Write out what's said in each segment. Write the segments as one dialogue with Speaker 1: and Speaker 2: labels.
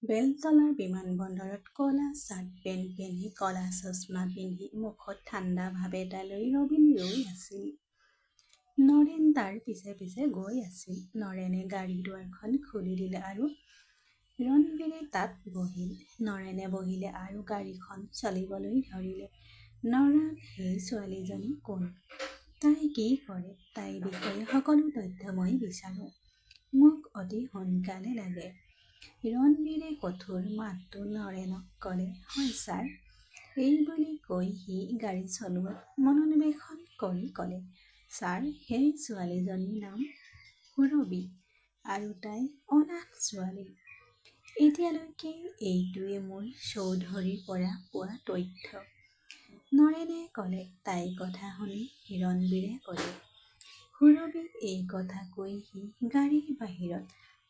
Speaker 1: বেলতলাৰ বিমানবন্দৰত ক'লা shirt pant পিন্ধি ক'লা চশমা পিন্ধি মুখত ঠাণ্ডা ভাৱ এটা লৈ ৰবীন ৰৈ আছিল। নৰেন তাৰ পিছে পিছে গৈ আছিল। নৰেনে গাড়ীৰ দুৱাৰখন খুলি দিলে আৰু ৰণবীৰে তাত বহিল। নৰেনে বহিলে আৰু গাড়ীখন চলিবলৈ ধৰিলে। নৰেন, সেই ছোৱালীজনী কোন? তাই কি কৰে? তাইৰ বিষয়ে সকলো তথ্য মই বিচাৰোঁ। মোক অতি সোনকালে লাগে। ৰণবীৰে কঠোৰ মাতটো নৰেনক ক'লে। হয় ছাৰ। এই বুলি কৈ সি গাড়ী চলোৱাত মনোনিৱেশ কৰি ক'লে, ছাৰ, সেই ছোৱালীজনীৰ নাম সুৰভি আৰু তাই অনাথ ছোৱালী। এতিয়ালৈকে এইটোৱে মোৰ চৌধুৰীৰ পৰা পোৱা তথ্য। নৰেনে ক'লে। তাইৰ কথা শুনি ৰণবীৰে ক'লে। সুৰভিক এই কথা কৈ সি গাড়ীৰ বাহিৰত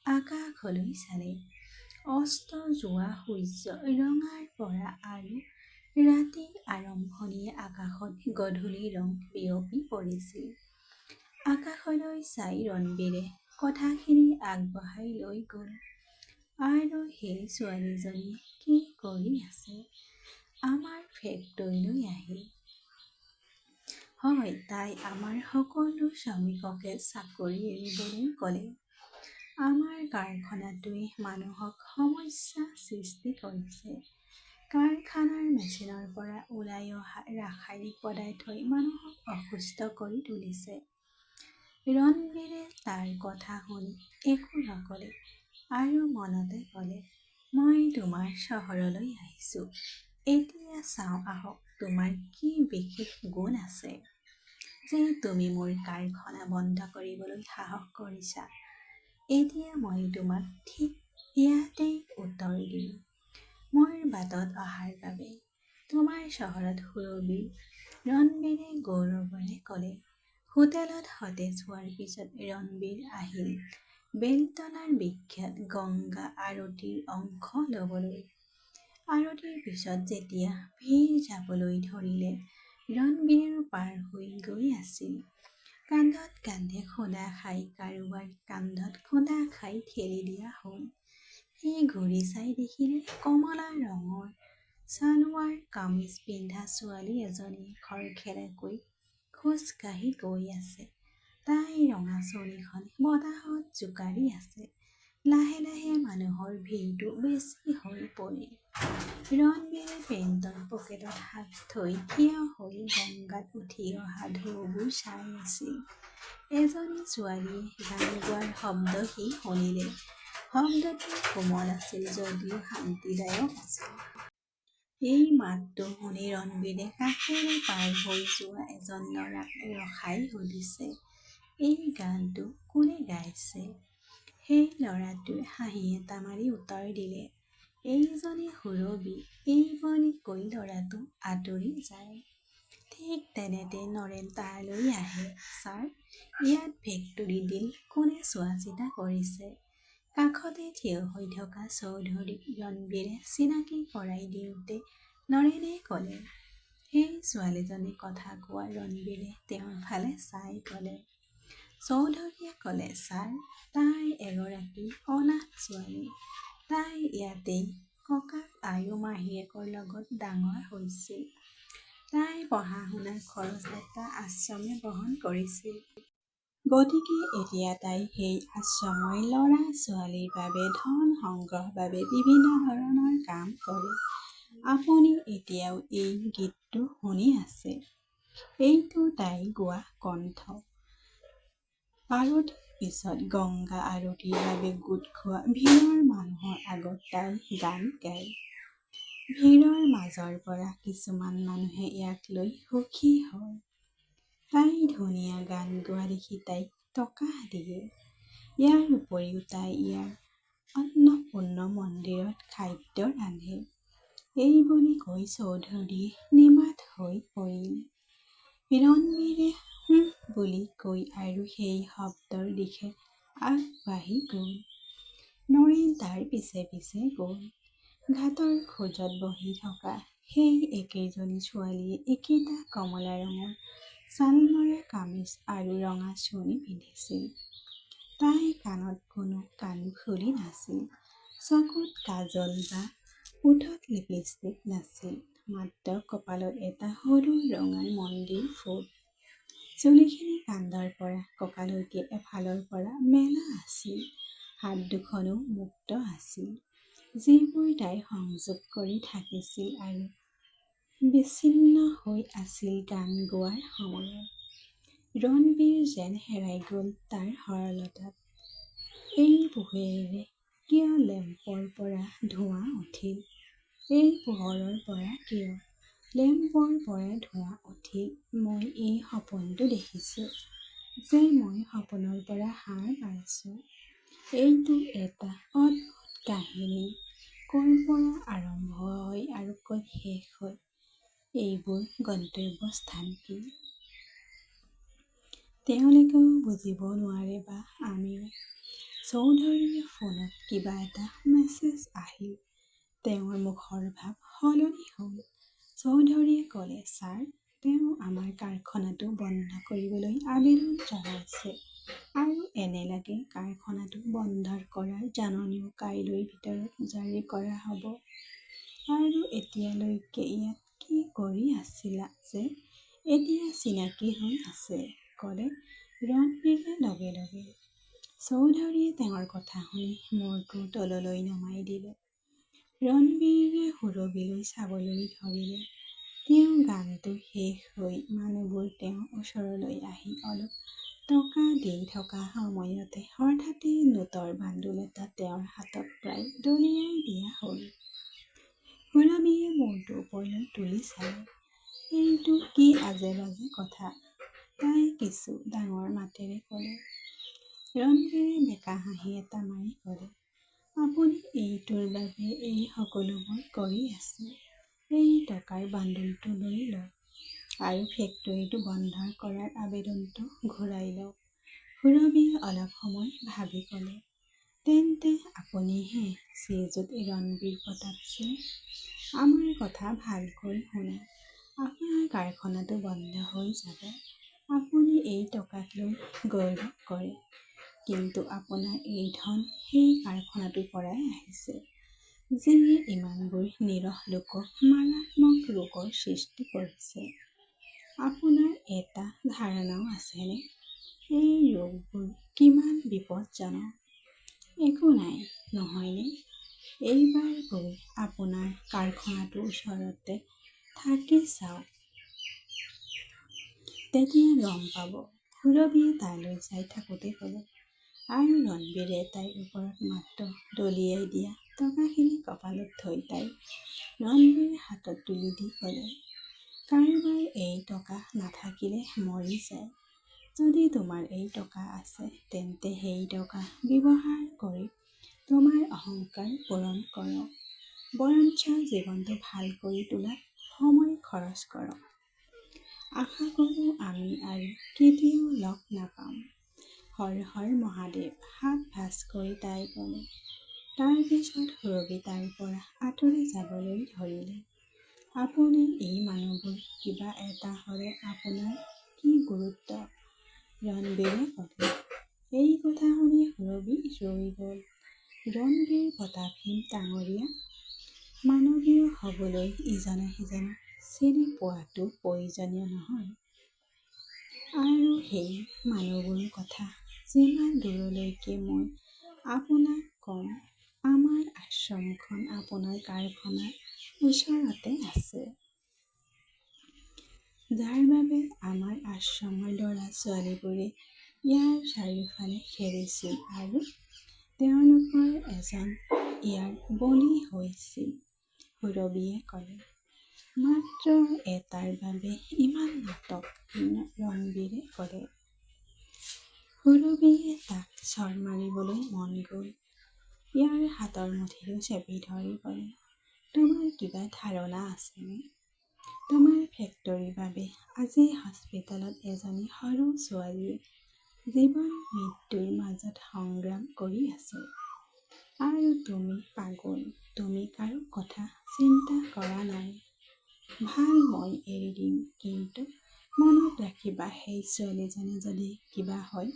Speaker 1: আকাশলৈ চালে। অস্ত যোৱা সূৰ্য ৰঙাৰ পৰা আৰু ৰাতিৰ আৰম্ভণিয়ে আকাশত গধূলি ৰং বিয়পি পৰিছিল। আকাশলৈ চাই ৰণবীৰে কথাখিনি আগবঢ়াই লৈ গ'ল। আৰু সেই ছোৱালীজনীয়ে কি কৰি আছে? আমাৰ ফেক্টৰীলৈ আহিল। হয়, তাই আমাৰ সকলো শ্ৰমিককে চাকৰি এৰিবলৈ ক'লে। আমাৰ কাৰখানাটোৱে মানুহক সমস্যা সৃষ্টি কৰিছে। কাৰখানাৰ মেচিনৰ পৰা ওলাই অহা ৰাসায়নিক পদাৰ্থই মানুহক অসুস্থ কৰি তুলিছে। ৰণবীৰে তাৰ কথা শুনি একো নকলে আৰু মনতে ক'লে, মই তোমাৰ চহৰলৈ আহিছোঁ। এতিয়া চাওঁ আহক, তোমাৰ কি বিশেষ গুণ আছে যে তুমি মোৰ কাৰখানা বন্ধ কৰিবলৈ সাহস কৰিছা। এতিয়া মই তোমাক ঠিক ইয়াতেই উত্তৰ দিম। মোৰ বাটত অহাৰ বাবে। তোমাৰ চহৰত সুৰভি, ৰণবীৰে গৌৰৱেৰে ক'লে। হোটেলত সতেজ হোৱাৰ পিছত ৰণবীৰ আহিল বেলতলাৰ বিখ্যাত গংগা আৰতিৰ অংশ ল'বলৈ। আৰতিৰ পিছত যেতিয়া ভিৰ যাবলৈ ধৰিলে, ৰণবীৰো পাৰ হৈ গৈ আছিল। কান্ধত কান্ধে খুন্দা খাই কাৰোবাৰ কান্ধত খুন্দা খাই ঠেলি দিয়া হ'ল। সি ঘূৰি চাই দেখিলে কমলা ৰঙৰ ছালৱাৰ কামিজ পিন্ধা ছোৱালী এজনীয়ে খৰখেদাকৈ খোজ কাঢ়ি গৈ আছে। তাইৰ ৰঙা চুলিখনে বতাহত জোকাৰি আছে। লাহে লাহে মানুহৰ ভিৰটো বেছি হৈ পৰিল। ৰণবীৰে পেণ্টৰ পকেটত হাত থৈ থিয় হৈ গংগাত উঠি অহা ঢৌবোৰ চাই আছিল। এজনী ছোৱালীয়ে গান গোৱাৰ শব্দ সি শুনিলে। শব্দটো কোমল আছিল যদিও শান্তিদায়ক আছিল। এই মাতটো শুনি ৰণবীৰে কাষেৰে পাৰ হৈ যোৱা এজন ল'ৰাক ৰখাই সুধিছে, এই গানটো কোনে গাইছে? সেই ল'ৰাটোৱে হাঁহি এটা মাৰি উত্তৰ দিলে, এইজনী সুৰভি। এই বুলি কৈ ল'ৰাটো আঁতৰি যায়। ঠিক তেনেতে নৰেন তালৈ আহে। ছাৰ, ইয়াত ফেক্টৰী ডিল কোনে চোৱাচিতা কৰিছে? কাষতে থিয় হৈ থকা চৌধুৰীক ৰণবীৰে চিনাকি কৰাই দিওঁতে নৰেনে ক'লে। সেই ছোৱালীজনীৰ কথা কোৱা ৰণবীৰে তেওঁৰ ফালে চাই ক'লে। চৌধুৰীয়ে ক'লে, ছাৰ, তাই এগৰাকী অনাথ ছোৱালী। তাই ইয়াতেই ককাক আৰু মাহীয়েকৰ লগত ডাঙৰ হৈছিল। তাই পঢ়া-শুনাৰ খৰচ এটা আশ্ৰমে বহন কৰিছিল। গতিকে এতিয়া তাই সেই আশ্ৰমৰ ল'ৰা-ছোৱালীৰ বাবে ধন সংগ্ৰহৰ বাবে বিভিন্ন ধৰণৰ কাম কৰে। আপুনি এতিয়াও এই গীতটো শুনি আছে। এইটো তাই গোৱা কণ্ঠ। আৰতিৰ পিছত গংগা আৰতিৰ বাবে গোট খোৱা ভিৰৰ মানুহৰ আগত তাই গান গায়। ভিৰৰ মাজৰ পৰা কিছুমান মানুহে ইয়াক লৈ সুখী হয়। তাই ধুনীয়া গান গোৱা দেখি তাইক টকা দিয়ে। ইয়াৰ উপৰিও তাই ইয়াৰ অন্নপূৰ্ণা মন্দিৰত খাদ্য ৰান্ধে। এই বুলি কৈ চৌধুৰীয়ে নিমাত হৈ পৰিল। ৰণবীৰে হুঁ বুলি কৈ আৰু সেই শব্দৰ দিশে আগবাঢ়ি গ'ল। নৰেন তাৰ পিছে পিছে গ'ল। ঘাটৰ খোজত বহি থকা সেই একেজনী ছোৱালীয়ে একেটা কমলা ৰঙৰ ছালমৰা কামিজ আৰু ৰঙা চুৰ্ণি পিন্ধিছিল। তাইৰ কাণত কোনো কাণফুলি নাছিল। চকুত কাজল বা ওঠত লিপষ্টিক নাছিল, মাত্ৰ কপালত এটা সৰু ৰঙা মন্দিৰ ফুট। চুলিখিনি কান্ধৰ পৰা কঁকাললৈকে এফালৰ পৰা মেলা আছিল। হাত দুখনো মুক্ত আছিল, যিবোৰ তাই সংযোগ কৰি থাকিছিল আৰু বিচ্ছিন্ন হৈ আছিল গান গোৱাৰ সময়ত। ৰণবীৰ যেন হেৰাই গ'ল তাৰ সৰলতাত। এই পোহৰেৰে কিয় লেম্পৰ পৰা ধোঁৱা উঠিল? এই পোহৰৰ পৰা কিয় লেম্পৰ পৰা ধোঁৱা উঠিল? মই এই সপোনটো দেখিছোঁ যে মই সপোনৰ পৰা সাৰ পাইছোঁ। এইটো এটা অদ্ভুত কাহিনী। ক'ৰ পৰা আৰম্ভ হয় আৰু ক'ত শেষ হয়? এইবোৰ গন্তব্যস্থান কি? তেওঁলোকেও বুজিব নোৱাৰে বা আমিও। চৌধুৰীৰ ফোনত কিবা এটা মেছেজ আহিল। তেওঁৰ মুখৰ ভাৱ সলনি হ'ল। চৌধুৰীয়ে ক'লে, ছাৰ, তেওঁ আমাৰ কাৰখানাটো বন্ধ কৰিবলৈ আবেদন জনাইছে আৰু এনে লাগে কাৰখানাটো বন্ধ কৰাৰ জাননীও কাইলৈৰ ভিতৰত জাৰি কৰা হ'ব। আৰু এতিয়ালৈকে ইয়াত কি কৰি আছিলা যে এতিয়া চিনাকি হৈ আছে, ক'লে ৰণবীৰে লগে লগে। চৌধুৰীয়ে তেওঁৰ কথা শুনি মূৰটো তললৈ নমাই দিলে। ৰণবীৰে সুৰভিলৈ চাবলৈ ধৰিলে। তেওঁ গানটো শেষ হৈ মানুহবোৰ তেওঁৰ ওচৰলৈ আহি অলপ টকা দি থকা সময়তে হঠাতে নোটৰ বান্দোল এটা তেওঁৰ হাতত প্ৰায় দলিয়াই দিয়া হ'ল। সুৰভিয়ে মূৰটো ওপৰলৈ তুলি চালে। এইটো কি আজে-বাজে কথা, তাই কিছু ডাঙৰ মাতেৰে ক'লে। ৰণবীৰে বেকা হাঁহি এটা মাৰি ক'লে, আপুনি এইটোৰ বাবে এই সকলোবোৰ কৰি আছে। এই টকাৰ বান্দোলটো লৈ লওক আৰু ফেক্টৰীটো বন্ধ কৰাৰ আবেদনটো ঘূৰাই লওক। সুৰভিয়ে অলপ সময় ভাবি ক'লে, তেন্তে আপুনিহে শ্ৰীযুত ৰণবীৰ প্ৰতাপ সিং। আমাৰ কথা ভালকৈ শুনক। আপোনাৰ কাৰখানাটো বন্ধ হৈ যাব। আপুনি এই টকাক লৈ গৌৰৱ কৰে, কিন্তু আপোনাৰ এই ধন সেই কাৰখানাটোৰ পৰাই আহিছে, যিয়ে ইমানবোৰ নিৰীহ লোকক মাৰাত্মক ৰোগৰ সৃষ্টি কৰিছে। আপোনাৰ এটা ধাৰণাও আছেনে এই ৰোগবোৰ কিমান বিপদজনক? একো নাই, নহয়নে? এইবাৰ গৈ আপোনাৰ কাৰখানাটোৰ ওচৰতে থাকি চাওক। তেতিয়া গম পাব। সুৰভিয়ে তাইলৈ চাই থাকোঁতে ক'লে। আৰু ৰণবীৰে তাইৰ ওপৰত মাত্ৰ দলিয়াই দিয়া টকাখিনি কপালত থৈ তাই ৰণবীৰ হাতত তুলি দি ক'লে, কাৰোবাৰ এই টকা নাথাকিলে মৰি যায়। যদি তোমাৰ এই টকা আছে, তেন্তে সেই টকা ব্যৱহাৰ কৰি তোমাৰ অহংকাৰ পূৰণ কৰক। বৰঞ্চ জীৱনটো ভাল কৰি তোলাত সময় খৰচ কৰক। আশা কৰোঁ আমি আৰু কেতিয়াও লগ নাপাম। হৰ হৰ মহাদেৱ, হাত ভাঁজ কৰি তাই ক'লে। তাৰ পিছত সুৰভি তাইৰ পৰা আঁতৰি যাবলৈ ধৰিলে। আপুনি এই মানুহবোৰ কিবা এটা হ'লে আপোনাৰ কি গুৰুত্ব? ৰণবীৰে ক'লে। এই কথা শুনি সুৰভি ৰৈ গ'ল। ৰণবীৰ প্ৰতাপ সিং ডাঙৰীয়া, মানৱীয় হ'বলৈ ইজনে সিজনক চিনি পোৱাটো প্ৰয়োজনীয় নহয়? আৰু সেই মানুহবোৰৰ কথা যিমান দূৰলৈকে মই আপোনাক ক'ম, আমাৰ আশ্ৰমখন আপোনাৰ কাৰখানাৰ ওচৰতে আছে। যাৰ বাবে আমাৰ আশ্ৰমৰ ল'ৰা-ছোৱালীবোৰে ইয়াৰ চাৰিওফালে খেলিছিল আৰু তেওঁলোকৰ এজন ইয়াৰ বলি হৈছিল, সুৰভিয়ে ক'লে। মাত্ৰ এটাৰ বাবে ইমান নাটক, ৰণবীৰে ক'লে। সুৰভিয়ে তাক চৰ মাৰিবলৈ মন গ'ল। ইয়াৰ হাতৰ মুঠিটো চেপি ধৰি ক'লে, তোমাৰ কিবা ধাৰণা আছেনে? তোমাৰ ফেক্টৰীৰ বাবে আজি হস্পিটেলত এজনী সৰু ছোৱালীয়ে জীৱন-মৃত্যুৰ মাজত সংগ্ৰাম কৰি আছে। আৰু তুমি পাগল, তুমি কাৰো কথা চিন্তা কৰা নাই। ভাল, মই এৰি দিম, কিন্তু মনত ৰাখিবা সেই ছোৱালীজনী যদি কিবা হয়,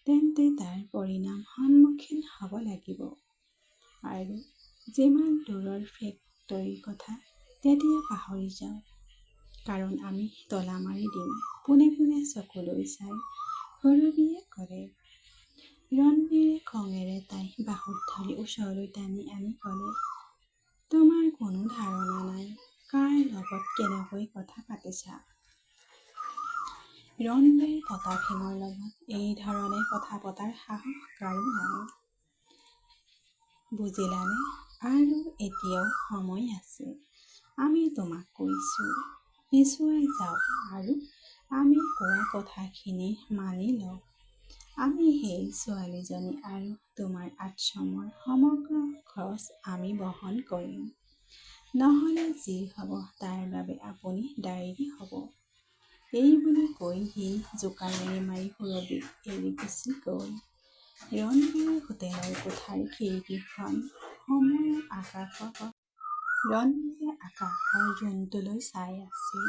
Speaker 1: তেন্তে তাৰ পৰিণাম সন্মুখীন হ'ব লাগিব। আৰু যিমান দূৰৰ ফেক্টৰীৰ কথা তেতিয়া পাহৰি যাওঁ, কাৰণ আমি তলা মাৰি দিম। পোনে পোনে চকুলৈ চাই সুৰভিয়ে ক'লে। ৰণবীৰে খঙেৰে তাইক বাহুত ধৰি ওচৰলৈ টানি আনি ক'লে, তোমাৰ কোনো ধাৰণা নাই কাৰ লগত কেনেকৈ কথা পাতিছা। ৰণবীৰ প্ৰতাপসিঙৰ লগত এই ধৰণে কথা পতাৰ সাহস কাৰো নাই। বুজিলানে? আৰু এতিয়াও সময় আছে। আমি তোমাক কৈছোঁ, পিছুৱাই যাওক আৰু আমি কোৱা কথাখিনি মানি লওক। আমি সেই ছোৱালীজনী আৰু তোমাৰ আশ্ৰমৰ সমগ্ৰ খৰচ আমি বহন কৰিম। নহ'লে যি হ'ব তাৰ বাবে আপুনি দায়ী হ'ব। এই বুলি কৈ সি জোকাৰণি মাৰি সুৰভিক এৰি গুচি গ'ল। ৰণবীৰে হোটেলৰ কোঠাৰ খিৰিকীখন ৰণবীৰে আকাশৰ জোনটোলৈ চাই আছিল।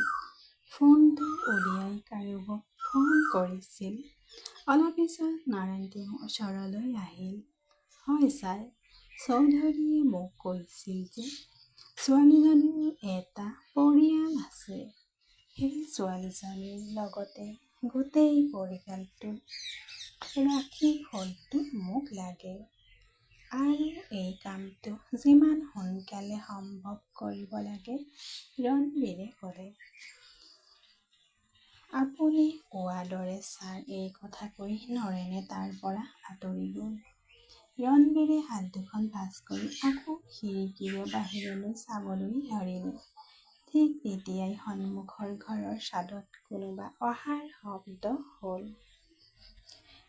Speaker 1: ফোনটো উলিয়াই কাৰোবাক ফোন কৰিছিল। অলপ পিছত নাৰায়ণ তেওঁৰ ওচৰলৈ আহিল। হয় ছাৰ, চৌধুৰীয়ে মোক কৈছিল যে ছোৱালীজনীৰ এটা পৰিয়াল আছে। সেই ছোৱালীজনীৰ লগতে গোটেই পৰিয়ালটো ৰাখি ফোনটো মোক লাগে। আৰু এই কামটো যিমান সোনকালে সম্ভৱ কৰিব লাগে। ৰণবীৰে ক'লে। আপুনি কোৱাৰ দৰে ছাৰ, এই কথা কৈ নৰেনে তাৰ পৰা আঁতৰি গ'ল। ৰণবীৰে হাত দুখন ভাঁজ কৰি আকৌ খিৰিকীৰে বাহিৰলৈ চাবলৈ ধৰিলে। ঠিক তেতিয়াই সন্মুখৰ ঘৰৰ ছাদত কোনোবা অহাৰ শব্দ হ'ল।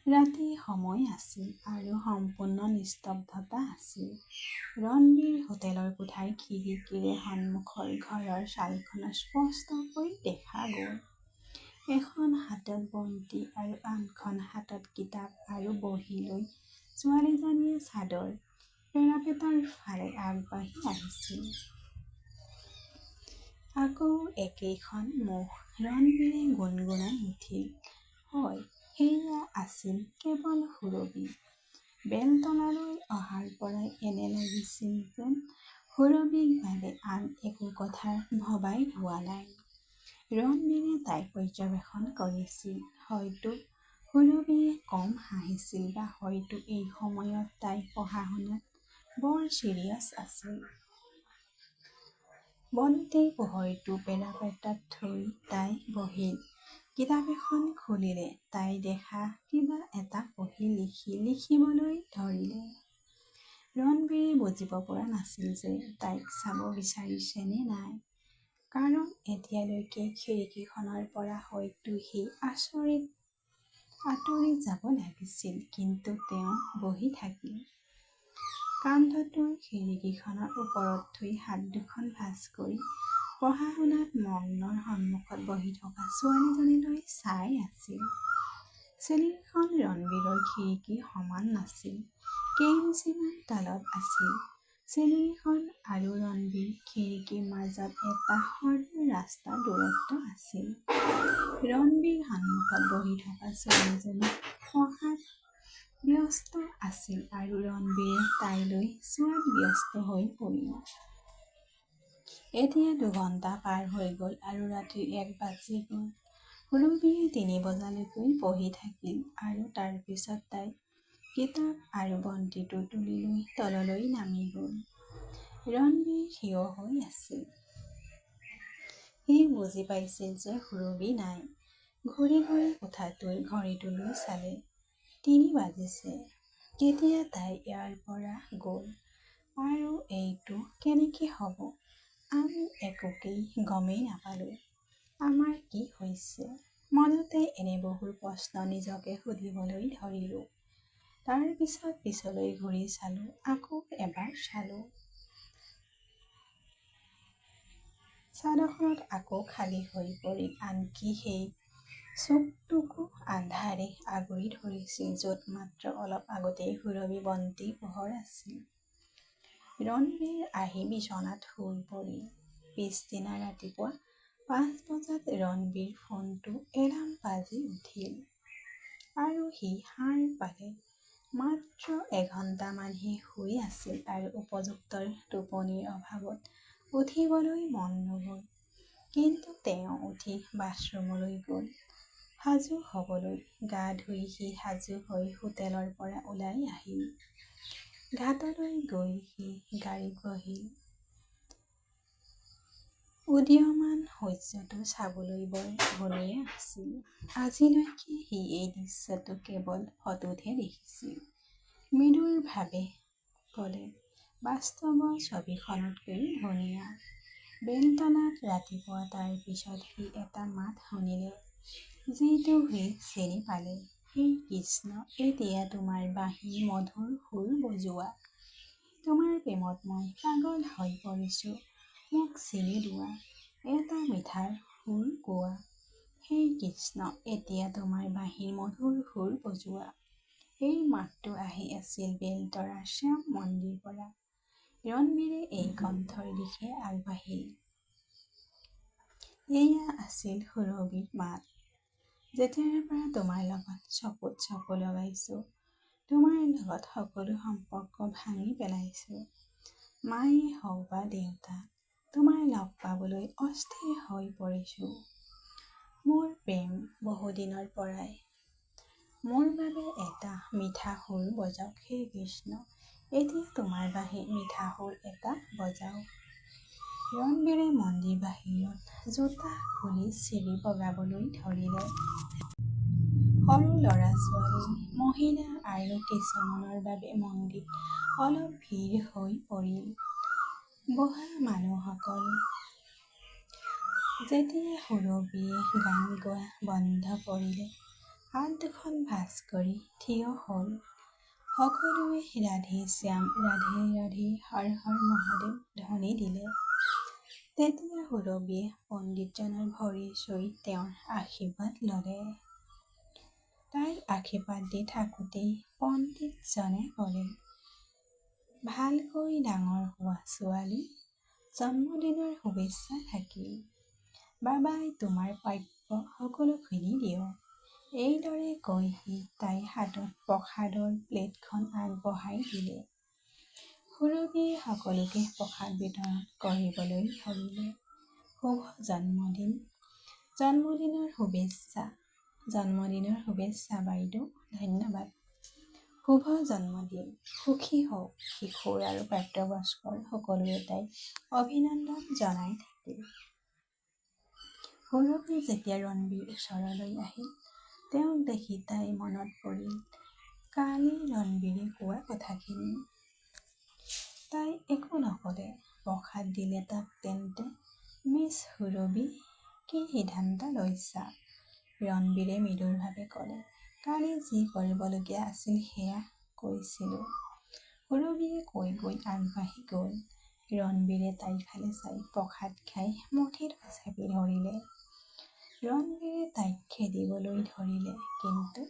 Speaker 1: ৰাতিৰ সময় আছিল আৰু সম্পূৰ্ণ নিস্তব্ধতা আছিল। ৰণবীৰ হোটেলৰ কোঠাৰ খিৰিকীৰে সন্মুখৰ ঘৰৰ চালখনত স্পষ্টকৈ দেখা গ'ল। এখন হাতত বন্তি আৰু আনখন হাতত কিতাপ আৰু বহী লৈ ছোৱালীজনীয়ে ছাদৰ পেৰাপেটৰ ফালে আগবাঢ়ি আহিছিল। আকৌ একেখন মুখ। ৰণবীৰে গুণগুণাই উঠিল, হয়, এয়া আছিল কেৱল সুৰভি। বেলতলালৈ অহাৰ পৰাই এনে লাগিছিল যেন সুৰভিক বাদে আন একো কথা ভবাই হোৱা নাই। ৰণবীৰে তাইক পৰ্যবেক্ষণ কৰিছিল। হয়তো সুৰভিয়ে কম হাঁহিছিল বা হয়তো এই সময়ত তাই পঢ়া-শুনাত বৰ চিৰিয়াছ আছিল। বন্তিৰ পোহৰটো পেৰাপেটত থৈ তাই বহিল। কিতাপ এখন খুলিলে। তাই দেখা কিবা এটা পঢ়ি লিখিবলৈ ধৰিলে। ৰণবীৰে বুজিব পৰা নাছিল যে তাইক চাব বিচাৰিছে নে নাই। কাৰণ এতিয়ালৈকে খিৰিকীখনৰ পৰা হয়তো সি আঁতৰি যাব লাগিছিল, কিন্তু তেওঁ বহি থাকিল। কান্ধটো খিৰিকীখনৰ ওপৰত থৈ হাত দুখন ভাঁজ কৰি পঢ়া-শুনাত মগ্ন সন্মুখত বহি থকা ছোৱালীজনীলৈ চাই আছিল। চিলিংখন ৰণবীৰৰ খিৰিকীৰ সমান নাছিল, কেইইঞ্চিমান তলত আছিল। চিলিংখন আৰু ৰণবীৰ খিৰিকীৰ মাজত এটা সৰু ৰাস্তাৰ দূৰত্ব আছিল। ৰণবীৰ সন্মুখত বহি থকা ছোৱালীজনী পঢ়াত ব্যস্ত আছিল আৰু ৰণবীৰে তাইলৈ চোৱাত ব্যস্ত হৈ পৰিল। এতিয়া ২ ঘণ্টা পাৰ হৈ গ'ল আৰু ৰাতিৰ ১ বাজি গ'ল। সুৰভিয়ে ৩ বজালৈকে পঢ়ি থাকিল আৰু তাৰ পিছত তাই কিতাপ আৰু বন্তিটো তুলি লৈ তললৈ নামি গ'ল। ৰণবীৰ থিয় হৈ আছিল। সি বুজি পাইছিল যে সুৰভি নাই। ঘূৰি ঘূৰি কোঠাটোৰ ঘড়ীটোলৈ চালে। ৩ বাজিছে। কেতিয়া তাই ইয়াৰ পৰা গ'ল আৰু এইটো কেনেকৈ হ'ব? আমি একোৱেই গমেই নাপালো। আমাৰ কি হৈছে? মনতে এনে বহু প্ৰশ্ন নিজকে সুধিবলৈ ধৰিলো। তাৰ পিছত পিছলৈ ঘূৰি চালো, আকৌ এবাৰ চালো। ছাদখনত আকৌ খালী হৈ পৰিল। আনকি সেই চুকটোকো আন্ধাৰে আগুৰি ধৰিছিল য'ত মাত্ৰ অলপ আগতেই সুৰভি বন্তিৰ পোহৰ আছিল। ৰণবীৰ আহি বিচনাত শুই পৰিল। পিছদিনা ৰাতিপুৱা ৫ বজাত ৰণবীৰ ফোনটো এলাৰ্ম বাজি উঠিল আৰু সি সাৰ পালে। মাত্ৰ এঘণ্টামানহে শুই আছিল আৰু উপযুক্ত টোপনিৰ অভাৱত উঠিবলৈ মন নগ'ল। কিন্তু তেওঁ উঠি বাথৰুমলৈ গ'ল সাজু হ'বলৈ। গা ধুই সি সাজু হৈ হোটেলৰ পৰা ওলাই আহিল। ঘাটলৈ গৈ সি গাড়ীত বহিল। উদীয়মান সূৰ্যটো চাবলৈ বৰ ধুনীয়া আছিল। আজিলৈকে সি এই দৃশ্যটো কেৱল ফটোতহে দেখিছিল। মৃদুৰভাৱে ক'লে, বাস্তৱৰ ছবিখনতকৈও ধুনীয়া। বেলতলাত ৰাতিপুৱা তাৰ পিছত সি এটা মাত শুনিলে, যিটো সি চিনি পালে। হে কৃষ্ণ, এতিয়া তোমাৰ বাঁহীৰ মধুৰ সুৰ বজোৱা। তোমাৰ প্ৰেমত মই পাগল হৈ পৰিছোঁ। মোক চিনি লোৱা, এটা মিঠাৰ সুৰ গোৱা। হে কৃষ্ণ, এতিয়া তোমাৰ বাঁহীৰ মধুৰ সুৰ বজোৱা। এই মাতটো আহি আছিল বেলতলাৰ শ্যাম মন্দিৰৰ পৰা। ৰণবীৰে এই কণ্ঠৰ দিশে আগবাঢ়িল। এয়া আছিল সুৰভিৰ মাত। যেতিয়াৰ পৰা তোমাৰ লগত চকুত চকু লগাইছো, তোমাৰ লগত সকলো সম্পৰ্ক ভাঙি পেলাইছো। মায়েই হওক বা দেউতা, তোমাৰ লগ পাবলৈ অস্থিৰ হৈ পৰিছো। মোৰ প্ৰেম বহুদিনৰ পৰাই। মোৰ বাবে এটা মিঠা সুৰ বজাওক হে কৃষ্ণ, এতিয়া তোমাৰ বাঁহীৰ মিঠা সুৰ এটা বজাওক। ৰণবীৰে মন্দিৰ বাহিৰত জোতা খুলি চিৰি বগাবলৈ ধৰিলে। সৰু ল'ৰা-ছোৱালী, মহিলা আৰু কিছুমানৰ বাবে মন্দিৰত অলপ ভিৰ হৈ পৰিল। বহা মানুহসকল। যেতিয়া সুৰভিয়ে গান গোৱা বন্ধ কৰিলে, হাত দুখন ভাঁজ কৰি থিয় হ'ল। সকলোৱে ৰাধে শ্যাম, ৰাধে ৰাধে, হৰ হৰ মহাদেৱ ধ্বনি দিলে। তেতিয়া সুৰভিয়ে পণ্ডিতজনৰ ভৰি চুই তেওঁৰ আশীৰ্বাদ ল'লে। তাইক আশীৰ্বাদ দি থাকোঁতেই পণ্ডিতজনে ক'লে, ভালকৈ ডাঙৰ হোৱা ছোৱালী, জন্মদিনৰ শুভেচ্ছা থাকিল। বাবাই তোমাৰ প্ৰাপ্য সকলোখিনি দিয়ক। এইদৰে কৈ সি তাইৰ হাতত প্ৰসাদৰ প্লেটখন আগবঢ়াই দিলে। সুৰভিয়ে সকলোকে প্ৰসাদ বিতৰণ কৰিবলৈ ধৰিলে। শুভ জন্মদিন। জন্মদিনৰ শুভেচ্ছা। জন্মদিনৰ শুভেচ্ছা বাইদেউ, ধন্যবাদ। শুভ জন্মদিন। সুখী হওক। কিশোৰ আৰু প্ৰাপ্তবয়স্কৰ সকলোৱে তাইক অভিনন্দন জনাই থাকিল। সুৰভি যেতিয়া ৰণবীৰৰ ওচৰলৈ আহিল, তেওঁক দেখি তাইৰ মনত পৰিল কালি ৰণবীৰে কোৱা কথাখিনি। তাই একো নক'লে। প্ৰসাদ দিলে তাক। তেন্তে মিছ সুৰভি, কি সিদ্ধান্ত লৈছা? ৰণবীৰে মৃদুৰভাৱে ক'লে, কালি যি কৰিবলগীয়া আছিল সেয়া কৈছিলো। সুৰভিয়ে কৈ আগবাঢ়ি গ'ল। ৰণবীৰে তাইৰ ফালে চাই প্ৰসাদ খাই মুঠিত চেপি ধৰিলে। ৰণবীৰে তাইক খেদিবলৈ ধৰিলে, কিন্তু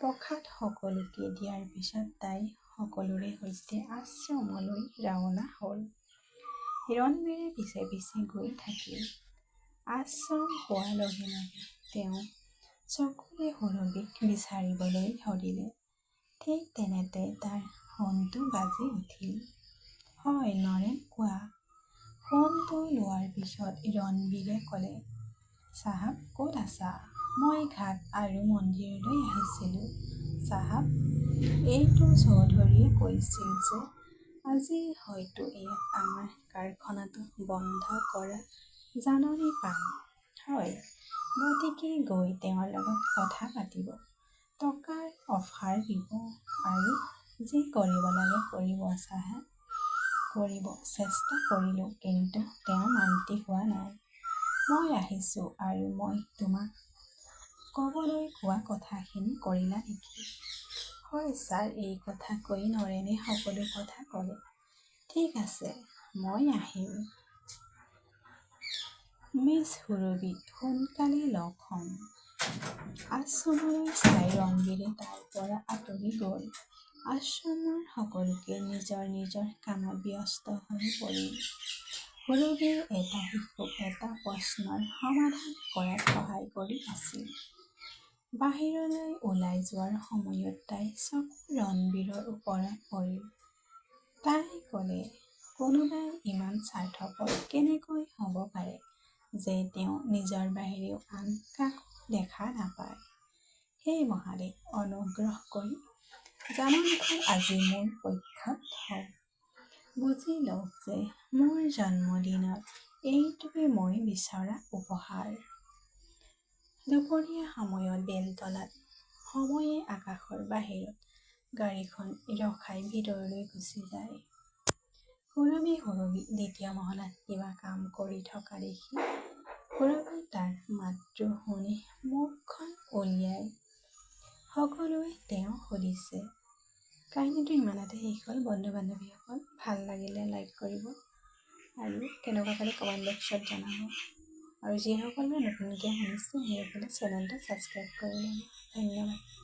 Speaker 1: প্ৰসাদ সকলোকে দিয়াৰ পিছত তাই সকলোৰে সৈতে আশ্ৰমলৈ ৰাওনা হ'ল। ৰণবীৰে পিছে পিছে গৈ থাকিল। আশ্ৰম পোৱাৰ লগে লগে তেওঁ চকুৰে সুৰভিক বিচাৰিবলৈ ধৰিলে। ঠিক তেনেতে তাৰ ফোনটো বাজি উঠিল। হয় নৰেন, কোৱা। ফোনটো লোৱাৰ পিছত ৰণবীৰে ক'লে, চাহাব ক'ত আছা? মই ঘাট আৰু মন্দিৰলৈ আহিছিলো চাহাব। এইটো চৌধুৰীয়ে কৈছিল যে আজি হয়তো ইয়াত আমাৰ কাৰখানাটো বন্ধ কৰাৰ জাননী পাম। হয়, গতিকে গৈ তেওঁৰ লগত কথা পাতিব, টকাৰ অফাৰ দিব আৰু যি কৰিব লাগে কৰিব চাহাব। কৰিব চেষ্টা কৰিলো, কিন্তু তেওঁ মান্তি হোৱা নাই। মই আহিছো আৰু মই তোমাক ক'বলৈ কোৱা কথাখিনি কৰিলা নেকি? হয় ছাৰ, এই কথা কৈ নৰেনে সকলো কথা ক'লে। ঠিক আছে, মই আহিম। মিছ সুৰভি, সোনকালে লগ হ'ম। আশ্ৰমলৈ চাই ৰণবীৰে তাৰ পৰা আঁতৰি গ'ল। আশ্ৰমৰ সকলোকে নিজৰ নিজৰ কামত ব্যস্ত হৈ পৰিল। সুৰভিয়ে এটা শিশুক এটা প্ৰশ্নৰ সমাধান কৰাত সহায় কৰি আছিল। বাহিৰলৈ ওলাই যোৱাৰ সময়ত তাই চকু ৰণবীৰৰ ওপৰত পৰিল। তাই ক'লে, কোনোবাই ইমান স্বাৰ্থপৰ কেনেকৈ হ'ব পাৰে যে তেওঁ নিজৰ বাহিৰেও আন কাকো দেখা নাপায়। হে মহাদেৱ, অনুগ্ৰহ কৰি জাননীখন আজি মোৰ পক্ষত হওক। বুজি লওক যে মোৰ জন্মদিনত এইটোৱে মই বিচৰা উপহাৰ। দুপৰীয়া সময়ত বেলতলাত সময়ে আকাশৰ বাহিৰত গাড়ীখন ৰখাই ভিতৰলৈ গুচি যায়। সুৰভি দ্বিতীয় মহলাত কিবা কাম কৰি থকা দেখি সুৰভি তাৰ মাতটো শুনি মুখখন উলিয়াই। সকলোৱে তেওঁ সুধিছে। কাহিনীটো ইমানতে শেষ হ'ল। বন্ধু-বান্ধৱীসকল, ভাল লাগিলে লাইক কৰিব আৰু কেনেকুৱা পালে কমেণ্ট বক্সত জনাব। আৰু যিসকলে নতুনকৈ শুনিছে সেইসকলে চেনেলটো ছাবস্ক্ৰাইব কৰি ল'ব। ধন্যবাদ।